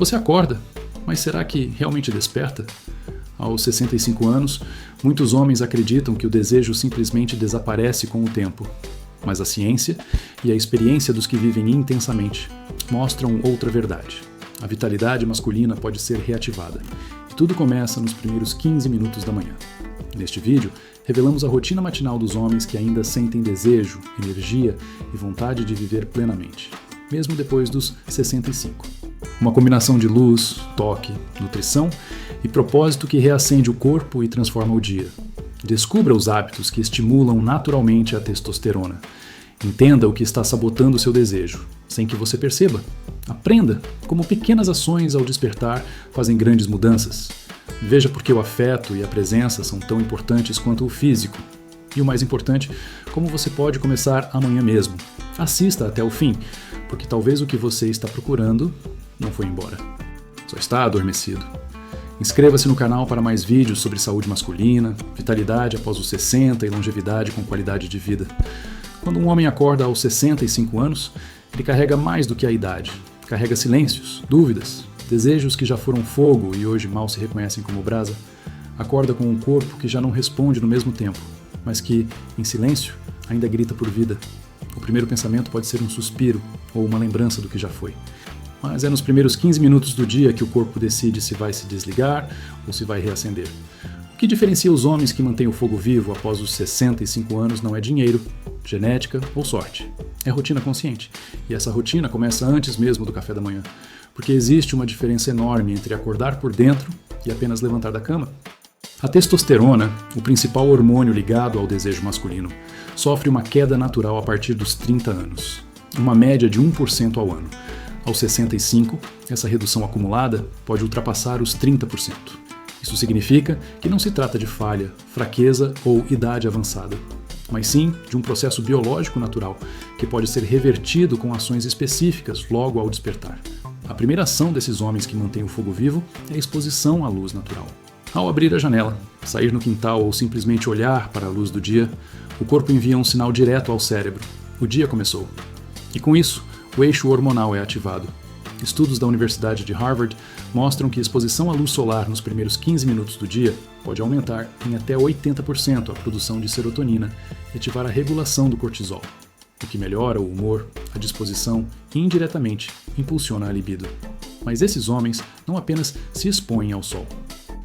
Você acorda, mas será que realmente desperta? Aos 65 anos, muitos homens acreditam que o desejo simplesmente desaparece com o tempo. Mas a ciência e a experiência dos que vivem intensamente mostram outra verdade. A vitalidade masculina pode ser reativada. E tudo começa nos primeiros 15 minutos da manhã. Neste vídeo, revelamos a rotina matinal dos homens que ainda sentem desejo, energia e vontade de viver plenamente, mesmo depois dos 65. Uma combinação de luz, toque, nutrição e propósito que reacende o corpo e transforma o dia. Descubra os hábitos que estimulam naturalmente a testosterona. Entenda o que está sabotando seu desejo, sem que você perceba. Aprenda como pequenas ações ao despertar fazem grandes mudanças. Veja por que o afeto e a presença são tão importantes quanto o físico. E o mais importante, como você pode começar amanhã mesmo. Assista até o fim, porque talvez o que você está procurando não foi embora. Só está adormecido. Inscreva-se no canal para mais vídeos sobre saúde masculina, vitalidade após os 60 e longevidade com qualidade de vida. Quando um homem acorda aos 65 anos, ele carrega mais do que a idade. Carrega silêncios, dúvidas, desejos que já foram fogo e hoje mal se reconhecem como brasa. Acorda com um corpo que já não responde no mesmo tempo, mas que, em silêncio, ainda grita por vida. O primeiro pensamento pode ser um suspiro ou uma lembrança do que já foi. Mas é nos primeiros 15 minutos do dia que o corpo decide se vai se desligar ou se vai reacender. O que diferencia os homens que mantêm o fogo vivo após os 65 anos não é dinheiro, genética ou sorte. É rotina consciente. E essa rotina começa antes mesmo do café da manhã. Porque existe uma diferença enorme entre acordar por dentro e apenas levantar da cama. A testosterona, o principal hormônio ligado ao desejo masculino, sofre uma queda natural a partir dos 30 anos. Uma média de 1% ao ano. Aos 65, essa redução acumulada pode ultrapassar os 30%. Isso significa que não se trata de falha, fraqueza ou idade avançada, mas sim de um processo biológico natural que pode ser revertido com ações específicas logo ao despertar. A primeira ação desses homens que mantêm o fogo vivo é a exposição à luz natural. Ao abrir a janela, sair no quintal ou simplesmente olhar para a luz do dia, o corpo envia um sinal direto ao cérebro. O dia começou. E com isso, o eixo hormonal é ativado. Estudos da Universidade de Harvard mostram que a exposição à luz solar nos primeiros 15 minutos do dia pode aumentar em até 80% a produção de serotonina e ativar a regulação do cortisol, o que melhora o humor, a disposição e, indiretamente, impulsiona a libido. Mas esses homens não apenas se expõem ao sol.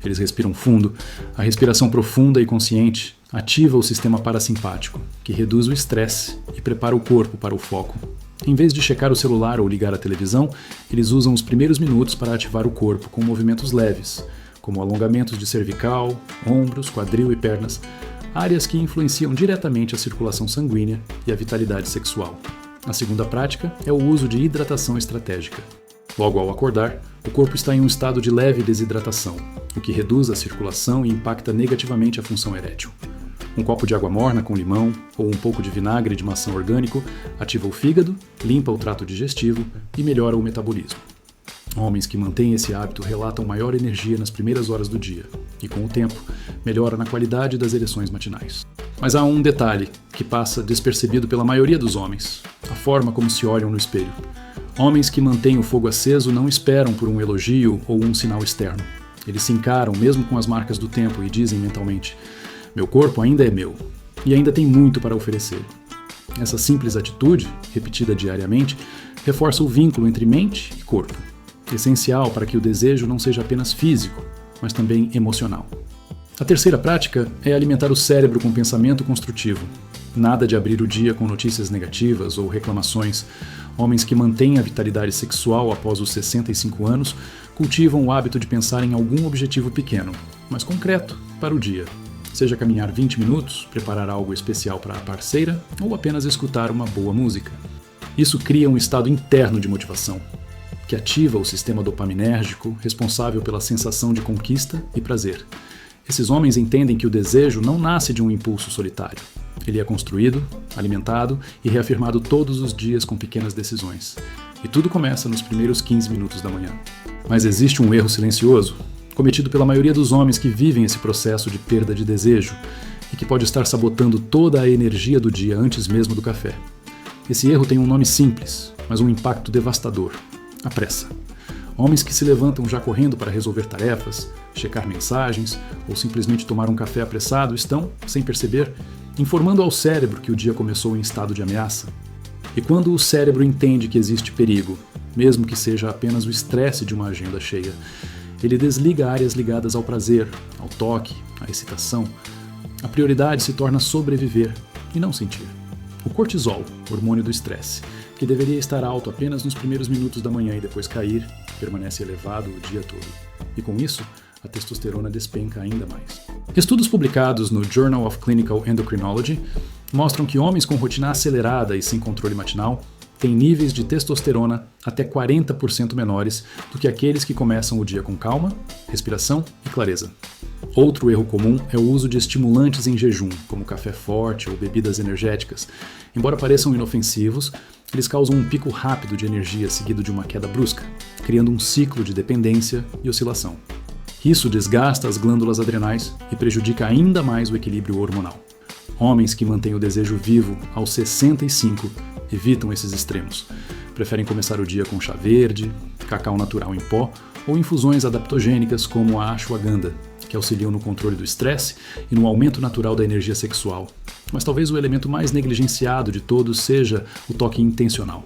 Eles respiram fundo. A respiração profunda e consciente ativa o sistema parasimpático, que reduz o estresse e prepara o corpo para o foco. Em vez de checar o celular ou ligar a televisão, eles usam os primeiros minutos para ativar o corpo com movimentos leves, como alongamentos de cervical, ombros, quadril e pernas, áreas que influenciam diretamente a circulação sanguínea e a vitalidade sexual. A segunda prática é o uso de hidratação estratégica. Logo ao acordar, o corpo está em um estado de leve desidratação, o que reduz a circulação e impacta negativamente a função erétil. Um copo de água morna com limão ou um pouco de vinagre de maçã orgânico ativa o fígado, limpa o trato digestivo e melhora o metabolismo. Homens que mantêm esse hábito relatam maior energia nas primeiras horas do dia e, com o tempo, melhora na qualidade das ereções matinais. Mas há um detalhe que passa despercebido pela maioria dos homens: a forma como se olham no espelho. Homens que mantêm o fogo aceso não esperam por um elogio ou um sinal externo. Eles se encaram mesmo com as marcas do tempo e dizem mentalmente: meu corpo ainda é meu, e ainda tem muito para oferecer. Essa simples atitude, repetida diariamente, reforça o vínculo entre mente e corpo, essencial para que o desejo não seja apenas físico, mas também emocional. A terceira prática é alimentar o cérebro com pensamento construtivo. Nada de abrir o dia com notícias negativas ou reclamações. Homens que mantêm a vitalidade sexual após os 65 anos cultivam o hábito de pensar em algum objetivo pequeno, mas concreto, para o dia. Seja caminhar 20 minutos, preparar algo especial para a parceira ou apenas escutar uma boa música. Isso cria um estado interno de motivação, que ativa o sistema dopaminérgico responsável pela sensação de conquista e prazer. Esses homens entendem que o desejo não nasce de um impulso solitário. Ele é construído, alimentado e reafirmado todos os dias com pequenas decisões. E tudo começa nos primeiros 15 minutos da manhã. Mas existe um erro silencioso, cometido pela maioria dos homens que vivem esse processo de perda de desejo e que pode estar sabotando toda a energia do dia antes mesmo do café. Esse erro tem um nome simples, mas um impacto devastador: a pressa. Homens que se levantam já correndo para resolver tarefas, checar mensagens ou simplesmente tomar um café apressado estão, sem perceber, informando ao cérebro que o dia começou em estado de ameaça. E quando o cérebro entende que existe perigo, mesmo que seja apenas o estresse de uma agenda cheia, ele desliga áreas ligadas ao prazer, ao toque, à excitação. A prioridade se torna sobreviver e não sentir. O cortisol, hormônio do estresse, que deveria estar alto apenas nos primeiros minutos da manhã e depois cair, permanece elevado o dia todo. E com isso, a testosterona despenca ainda mais. Estudos publicados no Journal of Clinical Endocrinology mostram que homens com rotina acelerada e sem controle matinal têm níveis de testosterona até 40% menores do que aqueles que começam o dia com calma, respiração e clareza. Outro erro comum é o uso de estimulantes em jejum, como café forte ou bebidas energéticas. Embora pareçam inofensivos, eles causam um pico rápido de energia seguido de uma queda brusca, criando um ciclo de dependência e oscilação. Isso desgasta as glândulas adrenais e prejudica ainda mais o equilíbrio hormonal. Homens que mantêm o desejo vivo aos 65 evitam esses extremos. Preferem começar o dia com chá verde, cacau natural em pó ou infusões adaptogênicas como a ashwagandha, que auxiliam no controle do estresse e no aumento natural da energia sexual. Mas talvez o elemento mais negligenciado de todos seja o toque intencional.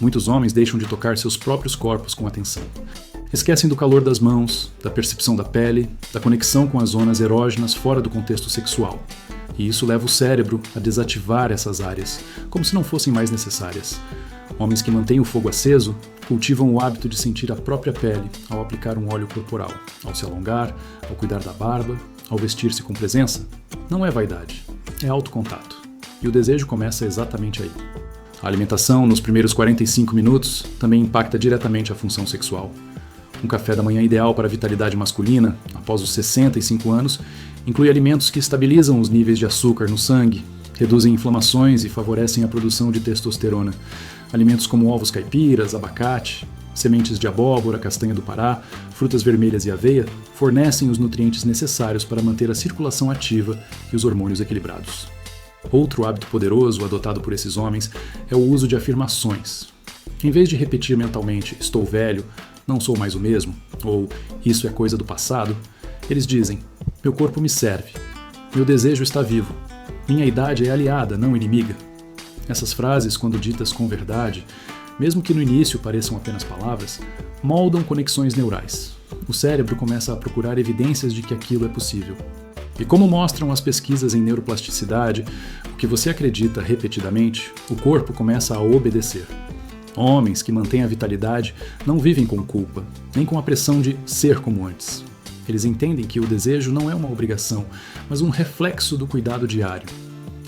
Muitos homens deixam de tocar seus próprios corpos com atenção. Esquecem do calor das mãos, da percepção da pele, da conexão com as zonas erógenas fora do contexto sexual. E isso leva o cérebro a desativar essas áreas, como se não fossem mais necessárias. Homens que mantêm o fogo aceso cultivam o hábito de sentir a própria pele ao aplicar um óleo corporal, ao se alongar, ao cuidar da barba, ao vestir-se com presença. Não é vaidade, é autocontato. E o desejo começa exatamente aí. A alimentação, nos primeiros 45 minutos, também impacta diretamente a função sexual. Um café da manhã ideal para a vitalidade masculina, após os 65 anos, inclui alimentos que estabilizam os níveis de açúcar no sangue, reduzem inflamações e favorecem a produção de testosterona. Alimentos como ovos caipiras, abacate, sementes de abóbora, castanha do Pará, frutas vermelhas e aveia fornecem os nutrientes necessários para manter a circulação ativa e os hormônios equilibrados. Outro hábito poderoso adotado por esses homens é o uso de afirmações. Em vez de repetir mentalmente "estou velho", "não sou mais o mesmo" ou "isso é coisa do passado", eles dizem: "meu corpo me serve", "meu desejo está vivo", "minha idade é aliada, não inimiga". Essas frases, quando ditas com verdade, mesmo que no início pareçam apenas palavras, moldam conexões neurais. O cérebro começa a procurar evidências de que aquilo é possível. E como mostram as pesquisas em neuroplasticidade, o que você acredita repetidamente, o corpo começa a obedecer. Homens que mantêm a vitalidade não vivem com culpa, nem com a pressão de ser como antes. Eles entendem que o desejo não é uma obrigação, mas um reflexo do cuidado diário.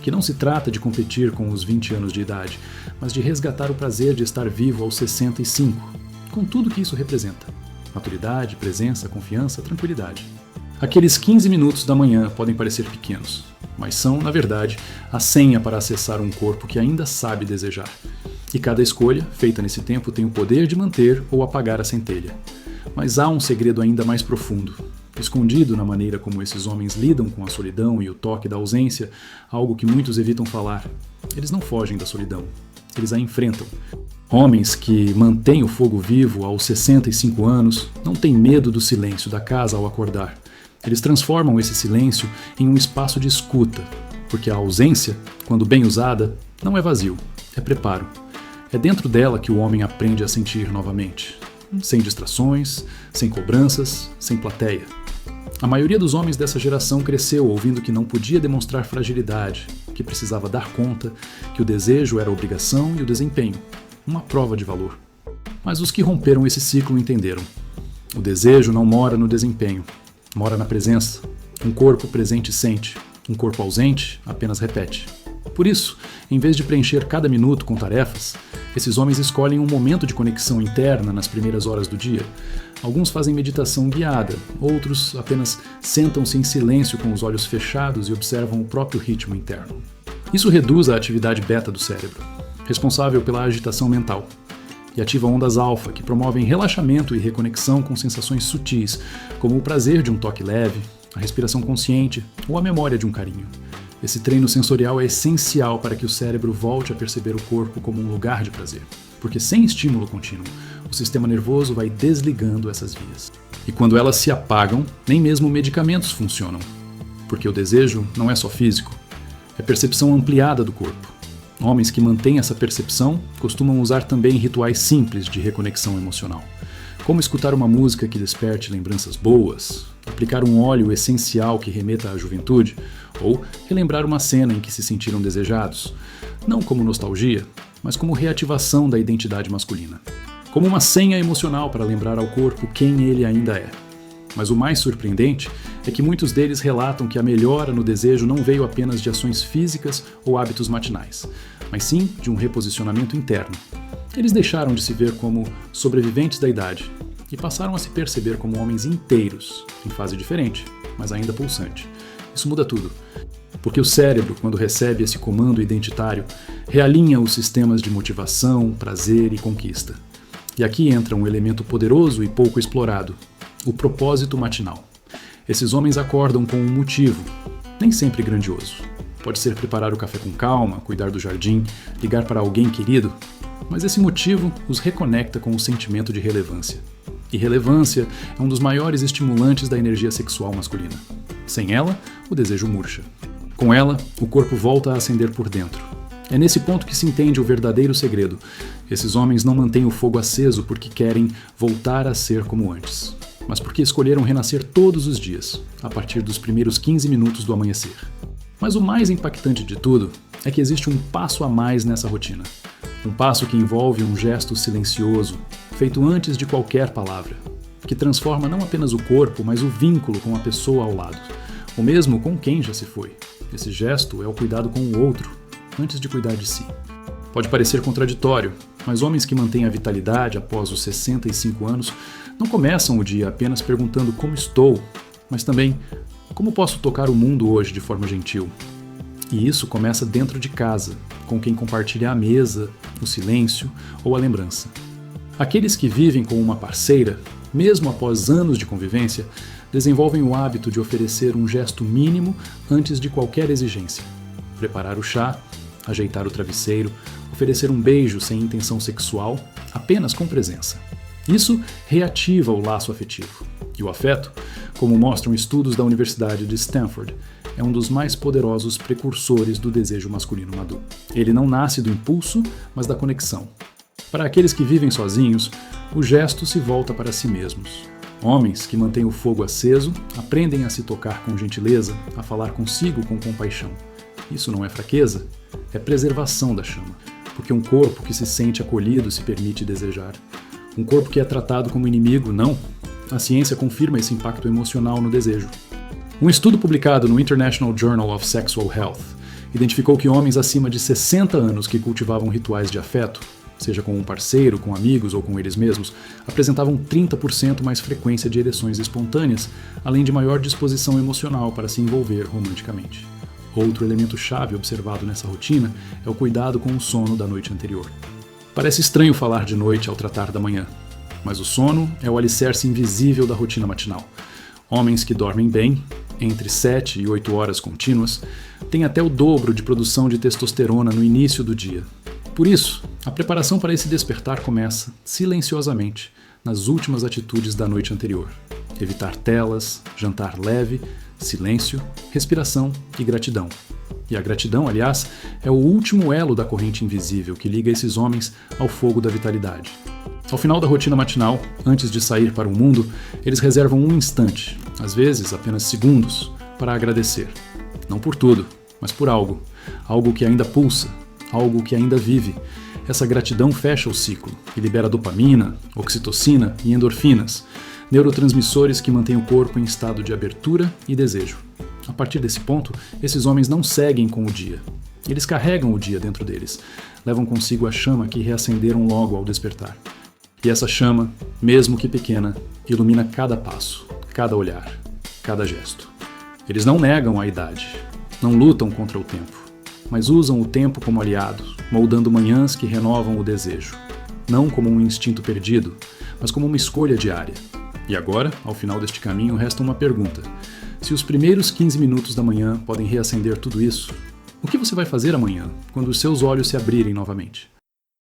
Que não se trata de competir com os 20 anos de idade, mas de resgatar o prazer de estar vivo aos 65, com tudo que isso representa. Maturidade, presença, confiança, tranquilidade. Aqueles 15 minutos da manhã podem parecer pequenos, mas são, na verdade, a senha para acessar um corpo que ainda sabe desejar. E cada escolha, feita nesse tempo, tem o poder de manter ou apagar a centelha. Mas há um segredo ainda mais profundo. Escondido na maneira como esses homens lidam com a solidão e o toque da ausência, algo que muitos evitam falar. Eles não fogem da solidão, eles a enfrentam. Homens que mantêm o fogo vivo aos 65 anos não têm medo do silêncio da casa ao acordar. Eles transformam esse silêncio em um espaço de escuta, porque a ausência, quando bem usada, não é vazio, é preparo. É dentro dela que o homem aprende a sentir novamente, sem distrações, sem cobranças, sem plateia. A maioria dos homens dessa geração cresceu ouvindo que não podia demonstrar fragilidade, que precisava dar conta, que o desejo era a obrigação e o desempenho, uma prova de valor. Mas os que romperam esse ciclo entenderam. O desejo não mora no desempenho, mora na presença. Um corpo presente sente, um corpo ausente apenas repete. Por isso, em vez de preencher cada minuto com tarefas, esses homens escolhem um momento de conexão interna nas primeiras horas do dia. Alguns fazem meditação guiada, outros apenas sentam-se em silêncio com os olhos fechados e observam o próprio ritmo interno. Isso reduz a atividade beta do cérebro, responsável pela agitação mental, e ativa ondas alfa, que promovem relaxamento e reconexão com sensações sutis, como o prazer de um toque leve, a respiração consciente ou a memória de um carinho. Esse treino sensorial é essencial para que o cérebro volte a perceber o corpo como um lugar de prazer. porque sem estímulo contínuo, o sistema nervoso vai desligando essas vias. E quando elas se apagam, nem mesmo medicamentos funcionam, porque o desejo não é só físico, é percepção ampliada do corpo. Homens que mantêm essa percepção costumam usar também rituais simples de reconexão emocional, como escutar uma música que desperte lembranças boas, aplicar um óleo essencial que remeta à juventude, ou relembrar uma cena em que se sentiram desejados, não como nostalgia, mas como reativação da identidade masculina. Como uma senha emocional para lembrar ao corpo quem ele ainda é. Mas o mais surpreendente é que muitos deles relatam que a melhora no desejo não veio apenas de ações físicas ou hábitos matinais, mas sim de um reposicionamento interno. Eles deixaram de se ver como sobreviventes da idade e passaram a se perceber como homens inteiros, em fase diferente, mas ainda pulsante. Isso muda tudo, porque o cérebro, quando recebe esse comando identitário, realinha os sistemas de motivação, prazer e conquista. E aqui entra um elemento poderoso e pouco explorado: o propósito matinal. Esses homens acordam com um motivo, nem sempre grandioso. Pode ser preparar o café com calma, cuidar do jardim, ligar para alguém querido, mas esse motivo os reconecta com o sentimento de relevância. E relevância é um dos maiores estimulantes da energia sexual masculina. Sem ela, o desejo murcha. Com ela, o corpo volta a acender por dentro. É nesse ponto que se entende o verdadeiro segredo. Esses homens não mantêm o fogo aceso porque querem voltar a ser como antes, mas porque escolheram renascer todos os dias, a partir dos primeiros 15 minutos do amanhecer. Mas o mais impactante de tudo é que existe um passo a mais nessa rotina. Um passo que envolve um gesto silencioso, feito antes de qualquer palavra, que transforma não apenas o corpo, mas o vínculo com a pessoa ao lado, ou mesmo com quem já se foi. Esse gesto é o cuidado com o outro, antes de cuidar de si. Pode parecer contraditório, mas homens que mantêm a vitalidade após os 65 anos não começam o dia apenas perguntando como estou, mas também como posso tocar o mundo hoje de forma gentil. E isso começa dentro de casa, com quem compartilha a mesa, o silêncio ou a lembrança. Aqueles que vivem com uma parceira, mesmo após anos de convivência, desenvolvem o hábito de oferecer um gesto mínimo antes de qualquer exigência. Preparar o chá, ajeitar o travesseiro, oferecer um beijo sem intenção sexual, apenas com presença. Isso reativa o laço afetivo. E o afeto, como mostram estudos da Universidade de Stanford, é um dos mais poderosos precursores do desejo masculino maduro. Ele não nasce do impulso, mas da conexão. Para aqueles que vivem sozinhos, o gesto se volta para si mesmos. Homens que mantêm o fogo aceso aprendem a se tocar com gentileza, a falar consigo com compaixão. Isso não é fraqueza, é preservação da chama, porque um corpo que se sente acolhido se permite desejar. Um corpo que é tratado como inimigo, não. A ciência confirma esse impacto emocional no desejo. Um estudo publicado no International Journal of Sexual Health identificou que homens acima de 60 anos que cultivavam rituais de afeto, seja com um parceiro, com amigos ou com eles mesmos, apresentavam 30% mais frequência de ereções espontâneas, além de maior disposição emocional para se envolver romanticamente. Outro elemento chave observado nessa rotina é o cuidado com o sono da noite anterior. Parece estranho falar de noite ao tratar da manhã, mas o sono é o alicerce invisível da rotina matinal. Homens que dormem bem, entre 7 e 8 horas contínuas, têm até o dobro de produção de testosterona no início do dia. Por isso, a preparação para esse despertar começa, silenciosamente, nas últimas atitudes da noite anterior. Evitar telas, jantar leve, silêncio, respiração e gratidão. E a gratidão, aliás, é o último elo da corrente invisível que liga esses homens ao fogo da vitalidade. Ao final da rotina matinal, antes de sair para o mundo, eles reservam um instante, às vezes apenas segundos, para agradecer. Não por tudo, mas por algo. Algo que ainda pulsa, algo que ainda vive. Essa gratidão fecha o ciclo e libera dopamina, oxitocina e endorfinas, neurotransmissores que mantêm o corpo em estado de abertura e desejo. A partir desse ponto, esses homens não seguem com o dia. Eles carregam o dia dentro deles, levam consigo a chama que reacenderam logo ao despertar. E essa chama, mesmo que pequena, ilumina cada passo, cada olhar, cada gesto. Eles não negam a idade, não lutam contra o tempo, mas usam o tempo como aliado, moldando manhãs que renovam o desejo. Não como um instinto perdido, mas como uma escolha diária. E agora, ao final deste caminho, resta uma pergunta. Se os primeiros 15 minutos da manhã podem reacender tudo isso, o que você vai fazer amanhã, quando os seus olhos se abrirem novamente?